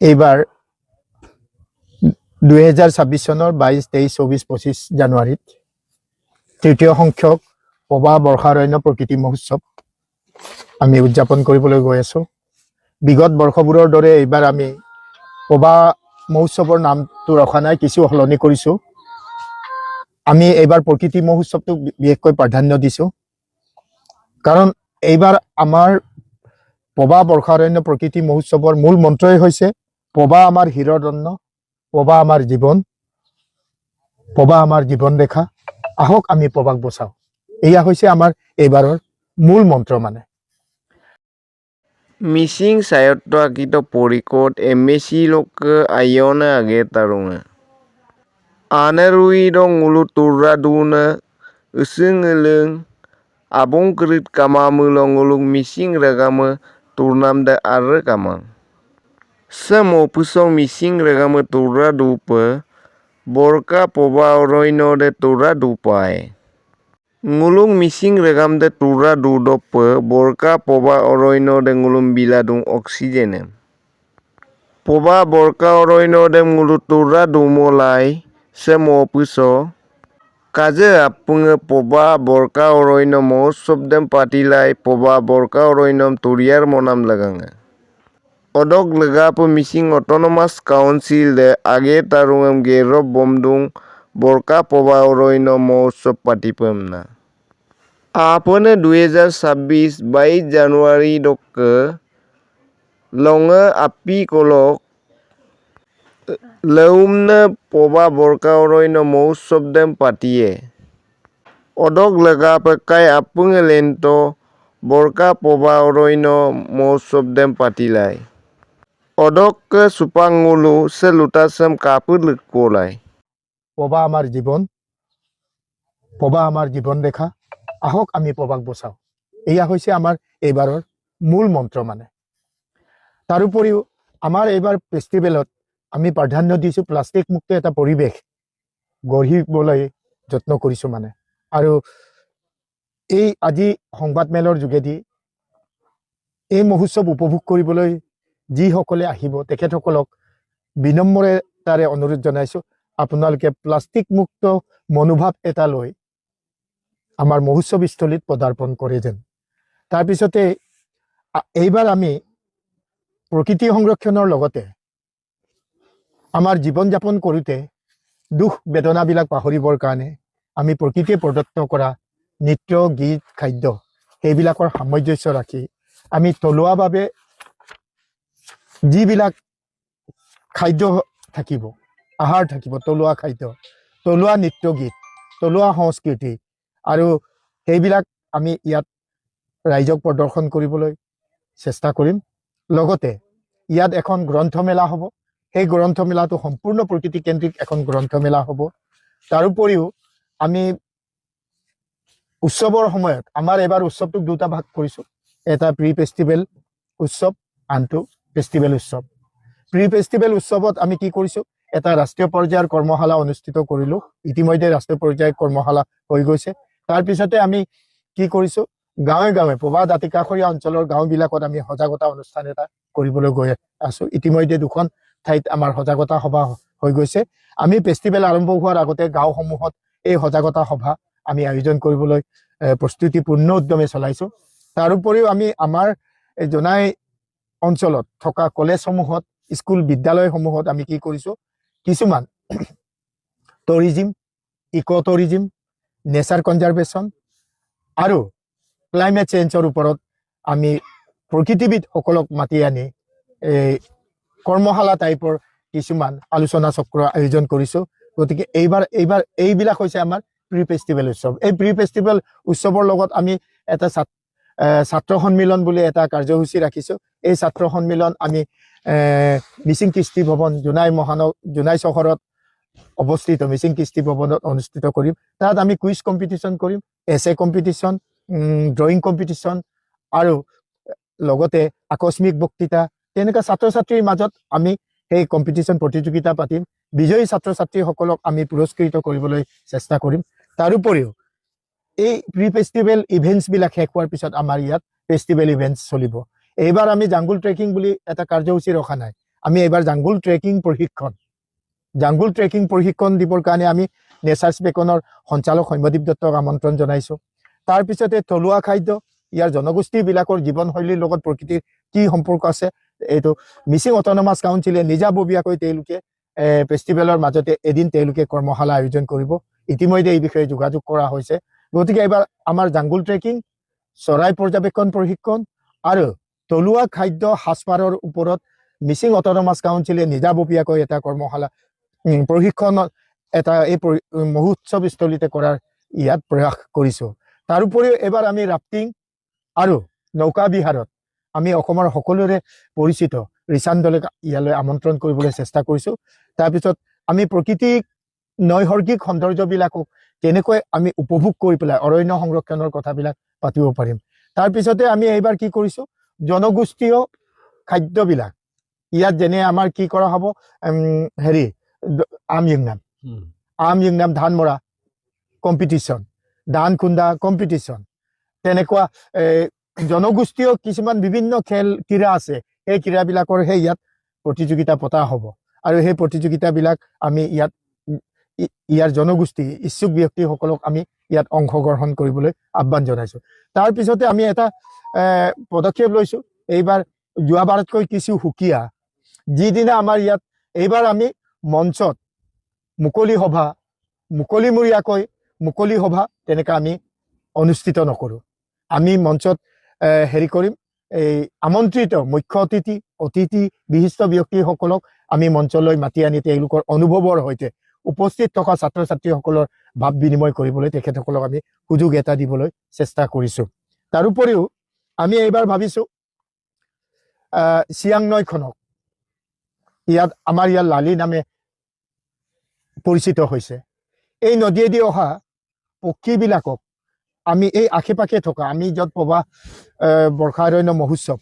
এইবাৰ 2026 চনৰ 22, 23, 24, 25 জানুৱাৰীত তৃতীয় সংখ্যক পবা বৰ্ষাৰণ্য প্ৰকৃতি মহোৎসৱ আমি উদযাপন কৰিবলৈ গৈ আছোঁ। বিগত বৰ্ষবোৰৰ দৰে এইবাৰ আমি পবা মহোৎসৱৰ নামটো ৰখা নাই, কিছু সলনি কৰিছোঁ। আমি এইবাৰ প্ৰকৃতি মহোৎসৱটোক বিশেষকৈ প্ৰাধান্য দিছোঁ, কাৰণ এইবাৰ আমাৰ পবা বৰ্ষাৰণ্য প্ৰকৃতি মহোৎসৱৰ মূল মন্ত্ৰই হৈছে পবা আমাৰ হীৰদণ্ড, পবা আমাৰ জীৱন, পবা আমাৰ জীৱন ৰেখা, আহক আমি পবাক বচাওঁ। এয়া হৈছে আমাৰ এইবাৰৰ মূল মন্ত্ৰ। মানে মিচিং সাহিত্য আকিত পৰিকট এমেচি লোক আয়না আগে তারুঙা আনারুই দং উলু তুরা দুনা usung eleng abong kerit kama mulong ulung mising ragama turnam da arre kamang samo pusong mising ragama tura dupa borka poba oroino de tura dupai ngulung mising regam de tura du dope borka poba oroino de ngulung biladung oksijene poba borka oroino de ngulu tura du molai semo puso kaje apunge poba borka oroino mausob dem patilai poba borka oroinom turiar monam laganga odok lega po mising autonomous council de age tarungam gero bomdung borka poba oroino mausob patipemna आपने 2026 22 জানুৱাৰী দক লঙে আপি কলক লৌমনে পবা বৰকা অৰণ্য মহোৎসৱ them পাতিয়ে অদক লেগা পেকাই আপুঙে লেন্ত বৰকা পবা অৰণ্য মহোৎসৱ them পাতিলাই অদক সুপাঙুলু সে লুটাসেম কাপুৰ লিকলাই পবা আমাৰ জীৱন, পবা আমাৰ জীৱন ৰেখা, আহক আমি পবাক বচাওঁ। এয়া হৈছে আমাৰ এইবাৰৰ মূল মন্ত্ৰ। মানে তাৰোপৰিও আমাৰ এইবাৰ ফেষ্টিভেলত আমি প্ৰাধান্য দিছোঁ প্লাষ্টিক মুক্ত এটা পৰিৱেশ গঢ়িবলৈ যত্ন কৰিছোঁ। মানে আৰু এই আজি সংবাদমেলৰ যোগেদি এই মহোৎসৱ উপভোগ কৰিবলৈ যিসকলে আহিব তেখেতসকলক বিনম্ৰতাৰে অনুৰোধ জনাইছোঁ, আপোনালোকে প্লাষ্টিক মুক্ত মনোভাৱ এটা লৈ আমাৰ মহোৎসৱস্থলীত পদাৰ্পণ কৰে যেন। তাৰপিছতে এইবাৰ আমি প্ৰকৃতি সংৰক্ষণৰ লগতে আমাৰ জীৱন যাপন কৰোঁতে দুখ বেদনাবিলাক পাহৰিবৰ কাৰণে আমি প্ৰকৃতিয়ে প্ৰদত্ত কৰা নৃত্য, গীত, খাদ্য সেইবিলাকৰ সামঞ্জস্য ৰাখি আমি থলুৱাভাৱে যিবিলাক খাদ্য থাকিব, আহাৰ থাকিব, থলুৱা খাদ্য, থলুৱা নৃত্য, গীত, থলুৱা সংস্কৃতি আৰু সেইবিলাক আমি ইয়াত ৰাইজক প্ৰদৰ্শন কৰিবলৈ চেষ্টা কৰিম। লগতে ইয়াত এখন গ্ৰন্থমেলা হ'ব, সেই গ্ৰন্থমেলাটো সম্পূৰ্ণ প্ৰকৃতিকেন্দ্ৰিক এখন গ্ৰন্থমেলা হ'ব। তাৰোপৰিও আমি উৎসৱৰ সময়ত আমাৰ এবাৰ উৎসৱটোক দুটা ভাগ কৰিছোঁ, এটা প্ৰি ফেষ্টিভেল উৎসৱ, আনটো ফেষ্টিভেল উৎসৱ। প্ৰি ফেষ্টিভেল উৎসৱত আমি কি কৰিছোঁ, এটা ৰাষ্ট্ৰীয় পৰ্যায়ৰ কৰ্মশালা অনুষ্ঠিত কৰিলোঁ। ইতিমধ্যে ৰাষ্ট্ৰীয় পৰ্যায়ৰ কৰ্মশালা হৈ গৈছে। তাৰপিছতে আমি কি কৰিছোঁ, গাঁৱে গাঁৱে পবা দাঁতিকাষৰীয়া অঞ্চলৰ গাঁওবিলাকত আমি সজাগতা অনুষ্ঠান এটা কৰিবলৈ গৈ আছোঁ। ইতিমধ্যে 2খন ঠাইত আমাৰ সজাগতা সভা হৈ গৈছে। আমি ফেষ্টিভেল আৰম্ভ হোৱাৰ আগতে গাঁওসমূহত এই সজাগতা সভা আমি আয়োজন কৰিবলৈ প্ৰস্তুতি পূৰ্ণ উদ্যমে চলাইছোঁ। তাৰোপৰিও আমি আমাৰ জনাই অঞ্চলত থকা কলেজসমূহত, স্কুল বিদ্যালয়সমূহত আমি কি কৰিছোঁ, কিছুমান টুৰিজিম, ইক' টুৰিজিম, নেচাৰ কনজাৰ্ভেশ্যন আৰু ক্লাইমেট চেঞ্জৰ ওপৰত আমি প্ৰকৃতিবিদসকলক মাতি আনি কৰ্মশালা টাইপৰ কিছুমান আলোচনা চক্ৰ আয়োজন কৰিছোঁ। গতিকে এইবাৰ এইবিলাক হৈছে আমাৰ প্ৰি ফেষ্টিভেল উৎসৱ। এই প্ৰি ফেষ্টিভেল উৎসৱৰ লগত আমি এটা ছাত্ৰ সন্মিলন বুলি এটা কাৰ্যসূচী ৰাখিছোঁ। এই ছাত্ৰ সন্মিলন আমি মিচিং কৃষ্টি ভৱন জোনাই চহৰত অৱস্থিত মিচিং কৃষ্টি ভৱনত অনুষ্ঠিত কৰিম। তাত আমি কুইজ কম্পিটিশ্যন কৰিম, এছে কম্পিটিশ্যন, ড্ৰয়িং কম্পিটিশ্যন আৰু লগতে আকস্মিক বক্তৃতা, তেনেকুৱা ছাত্ৰ ছাত্ৰীৰ মাজত আমি সেই কম্পিটিশ্যন প্ৰতিযোগিতা পাতিম। বিজয়ী ছাত্ৰ ছাত্ৰীসকলক আমি পুৰস্কৃত কৰিবলৈ চেষ্টা কৰিম। তাৰোপৰিও এই প্ৰি ফেষ্টিভেল ইভেণ্টছবিলাক শেষ হোৱাৰ পিছত আমাৰ ইয়াত ফেষ্টিভেল ইভেণ্টছ চলিব। এইবাৰ আমি জাংগুল ট্ৰেকিং বুলি এটা কাৰ্যসূচী ৰখা নাই, আমি এইবাৰ জাংগুল ট্ৰেকিং প্ৰশিক্ষণ দিবৰ কাৰণে আমি নেচাৰ্ছ বেকনৰ সঞ্চালক সৌম্যদীপ দত্তক আমন্ত্ৰণ জনাইছোঁ। তাৰপিছতে থলুৱা খাদ্য, ইয়াৰ জনগোষ্ঠীবিলাকৰ জীৱনশৈলীৰ লগত প্ৰকৃতিৰ কি সম্পৰ্ক আছে, এইটো মিচিং অট'নমাছ কাউন্সিলে নিজাববীয়াকৈ তেওঁলোকে ফেষ্টিভেলৰ মাজতে এদিন তেওঁলোকে কৰ্মশালা আয়োজন কৰিব। ইতিমধ্যে এই বিষয়ে যোগাযোগ কৰা হৈছে। গতিকে এইবাৰ আমাৰ জাংগুল ট্ৰেকিং, চৰাই পৰ্যবেক্ষণ প্ৰশিক্ষণ আৰু থলুৱা খাদ্য সাজপাৰৰ ওপৰত মিচিং অট'নমাছ কাউন্সিলে নিজাববীয়াকৈ এটা কৰ্মশালা প্ৰশিক্ষণ এটা এই মহোৎসৱস্থলীতে কৰাৰ ইয়াত প্ৰয়াস কৰিছোঁ। তাৰোপৰিও এবাৰ আমি ৰাফটিং আৰু নৌকা বিহাৰত আমি অসমৰ সকলোৰে পৰিচিত ৰিচান দলেক ইয়ালৈ আমন্ত্ৰণ কৰিবলৈ চেষ্টা কৰিছোঁ। তাৰপিছত আমি প্ৰাকৃতিক নৈসৰ্গিক সৌন্দৰ্যবিলাকক কেনেকৈ আমি উপভোগ কৰি পেলাই অৰণ্য সংৰক্ষণৰ কথাবিলাক পাতিব পাৰিম। তাৰপিছতে আমি এইবাৰ কি কৰিছোঁ, জনগোষ্ঠীয় খাদ্যবিলাক ইয়াত যেনে আমাৰ কি কৰা হ'ব, আম ইংনাম ধান মৰা কম্পিটিশ্যন, ধান খুন্দা কম্পিটিশ্যন, তেনেকুৱা জনগোষ্ঠীয় কিছুমান বিভিন্ন ক্ৰীড়া আছে। সেই ক্ৰীড়াবিলাকৰ ইয়াত প্ৰতিযোগিতা পতা হ'ব আৰু সেই প্ৰতিযোগিতাবিলাক আমি ইয়াৰ জনগোষ্ঠী ইচ্ছুক ব্যক্তিসকলক আমি ইয়াত অংশগ্ৰহণ কৰিবলৈ আহ্বান জনাইছোঁ। তাৰপিছতে আমি এটা পদক্ষেপ লৈছোঁ, এইবাৰ যোৱাবাৰতকৈ কিছু সুকীয়া। যিদিনা আমাৰ ইয়াত এইবাৰ আমি মঞ্চত মুকলি সভা তেনেকৈ আমি অনুষ্ঠিত নকৰোঁ। আমি মঞ্চত কৰিম, এই আমন্ত্ৰিত মুখ্য অতিথি বিশিষ্ট ব্যক্তিসকলক আমি মঞ্চলৈ মাতি আনি তেওঁলোকৰ অনুভৱৰ সৈতে উপস্থিত থকা ছাত্ৰ ছাত্ৰীসকলৰ ভাৱ বিনিময় কৰিবলৈ তেখেতসকলক আমি সুযোগ এটা দিবলৈ চেষ্টা কৰিছোঁ। তাৰোপৰিও আমি এইবাৰ ভাবিছোঁ চিয়াং নৈখনক আমাৰ ইয়াৰ লালি নামে পৰিচিত হৈছে। এই নদীয়েদি অহা পক্ষীবিলাকক আমি এই আশে পাশে থকা আমি য'ত প্ৰবাহ বৰ্ষাৰণ্য মহোৎসৱ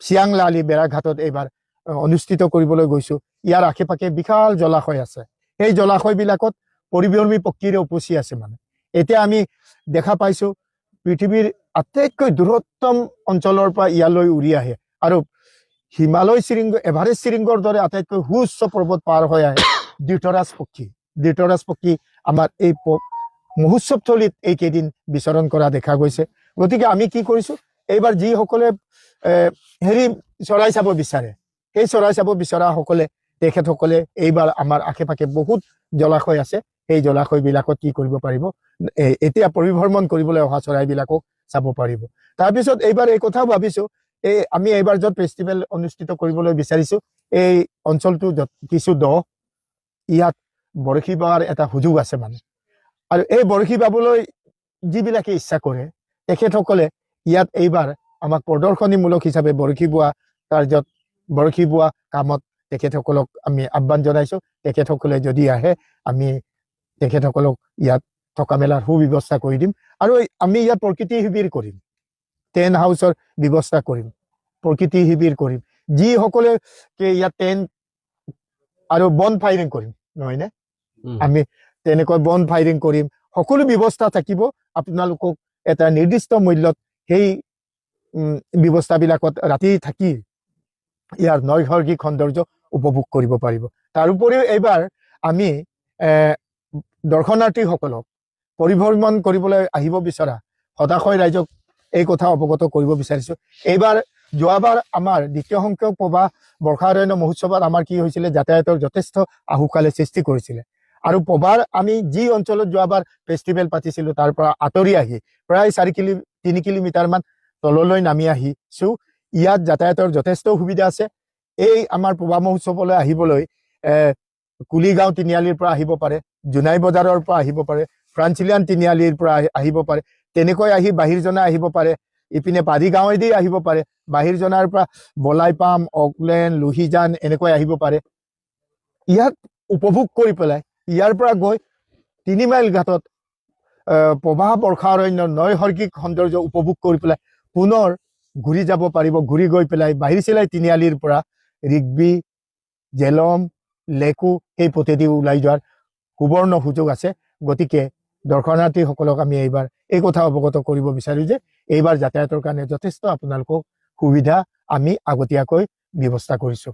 চিয়াং লালি বেৰাঘাটত এইবাৰ অনুষ্ঠিত কৰিবলৈ গৈছোঁ। ইয়াৰ আশে পাশে বিশাল জলাশয় আছে। সেই জলাশয়বিলাকত পৰিভ্ৰমী পক্ষীৰে উপচি আছে। এতিয়া আমি দেখা পাইছোঁ পৃথিৱীৰ আটাইতকৈ দূৰতম অঞ্চলৰ পৰা ইয়ালৈ উৰি আহে আৰু হিমালয় এভাৰেষ্ট শৃংগৰ দৰে আটাইতকৈ সুউচ্চ পৰ্বত পাৰ হৈ আহে ধৃতৰাজ পক্ষী আমাৰ এই মহোৎসৱস্থলীত এইকেইদিন বিচৰণ কৰা দেখা গৈছে। গতিকে আমি কি কৰিছোঁ, এইবাৰ যিসকলে চৰাই চাব বিচাৰে, সেই চৰাই চাব বিচৰাসকলে তেখেতসকলে এইবাৰ আমাৰ আশে পাশে বহুত জলাশয় আছে। সেই জলাশয়বিলাকত কি কৰিব পাৰিব, এতিয়া পৰিভ্ৰমণ কৰিবলৈ অহা চৰাইবিলাকক চাব পাৰিব। তাৰপিছত এইবাৰ এই কথাও ভাবিছোঁ, আমি এইবাৰ য'ত ফেষ্টিভেল অনুষ্ঠিত কৰিবলৈ বিচাৰিছোঁ এই অঞ্চলটো কিছু ইয়াত বৰশী বোৱাৰ এটা সুযোগ আছে। আৰু এই বৰশী বাবলৈ যিবিলাকে ইচ্ছা কৰে তেখেতসকলে ইয়াত এইবাৰ আমাক প্ৰদৰ্শনীমূলক হিচাপে বৰশী বোৱা কামত তেখেতসকলক আমি আহ্বান জনাইছোঁ। তেখেতসকলে যদি আহে আমি তেখেতসকলক ইয়াত থকা মেলাৰ সুব্যৱস্থা কৰি দিম। আৰু আমি ইয়াত প্ৰকৃতি শিবিৰ কৰিম, টেণ্ট হাউচৰ ব্যৱস্থা কৰিম, প্ৰকৃতি শিবিৰ কৰিম। যিসকলে ইয়াত টেণ্ট আৰু বন ফায়াৰিং কৰিম, নহয়নে? আমি তেনেকৈ বন ফায়াৰিং কৰিম, সকলো ব্যৱস্থা থাকিব। আপোনালোকক এটা নিৰ্দিষ্ট মূল্যত সেই ব্যৱস্থাবিলাকত ৰাতি থাকি ইয়াৰ নৈসৰ্গিক সৌন্দৰ্য উপভোগ কৰিব পাৰিব। তাৰোপৰিও এইবাৰ আমি দৰ্শনাৰ্থীসকলক পৰিভ্ৰমণ কৰিবলৈ আহিব বিচৰা হতাশয় ৰাইজক এই কথা অৱগত কৰিব বিচাৰিছোঁ। যোৱাবাৰ আমাৰ দ্বিতীয় সংখ্যক প্ৰবাহ বৰ্ষাৰণ্য মহোৎসৱত আমাৰ কি হৈছিলে, যাতায়াতৰ যথেষ্ট আহুকালে সৃষ্টি কৰিছিলে। আৰু প্ৰবাহ আমি যি অঞ্চলত যোৱাবাৰ ফেষ্টিভেল পাতিছিলোঁ তাৰ পৰা আঁতৰি আহি প্ৰায় 3 কিলোমিটাৰমান তললৈ নামি আহিছোঁ। ইয়াত যাতায়াতৰ যথেষ্ট সুবিধা আছে। এই আমাৰ প্ৰবাহ মহোৎসৱলৈ আহিবলৈ কুলিগাঁও তিনিআলিৰ পৰা আহিব পাৰে, জোনাই বজাৰৰ পৰা আহিব পাৰে, ফ্ৰান্সিলিয়ান তিনিআলিৰ পৰা আহিব পাৰে, তেনেকৈ আহি বাহিৰজনা আহিব পাৰে, ইপিনে পাৰি গাঁৱেদি আহিব পাৰে, বাহিৰজনাৰ পৰা বলাইপাম, অকলেণ্ড, লোহিজান এনেকৈ আহিব পাৰে। ইয়াত উপভোগ কৰি পেলাই ইয়াৰ পৰা গৈ 3 মাইল ঘাটত প্ৰবাহ বৰ্ষাৰণ্যৰ নৈসৰ্গিক সৌন্দৰ্য উপভোগ কৰি পেলাই পুনৰ ঘূৰি যাব পাৰিব। ঘূৰি গৈ পেলাই বাহিৰচিলাই তিনিআলিৰ পৰা ৰিগবি, জেলম, লেকু এই পথেদি ওলাই যোৱাৰ সুবৰ্ণ সুযোগ আছে। গতিকে দৰ্শনাৰ্থীসকলক আমি এইবাৰ এই কথা অৱগত কৰিব বিচাৰোঁ যে এইবাৰ যাতায়াতৰ কাৰণে যথেষ্ট আপোনালোকক সুবিধা আমি আগতীয়াকৈ ব্যৱস্থা কৰিছোঁ।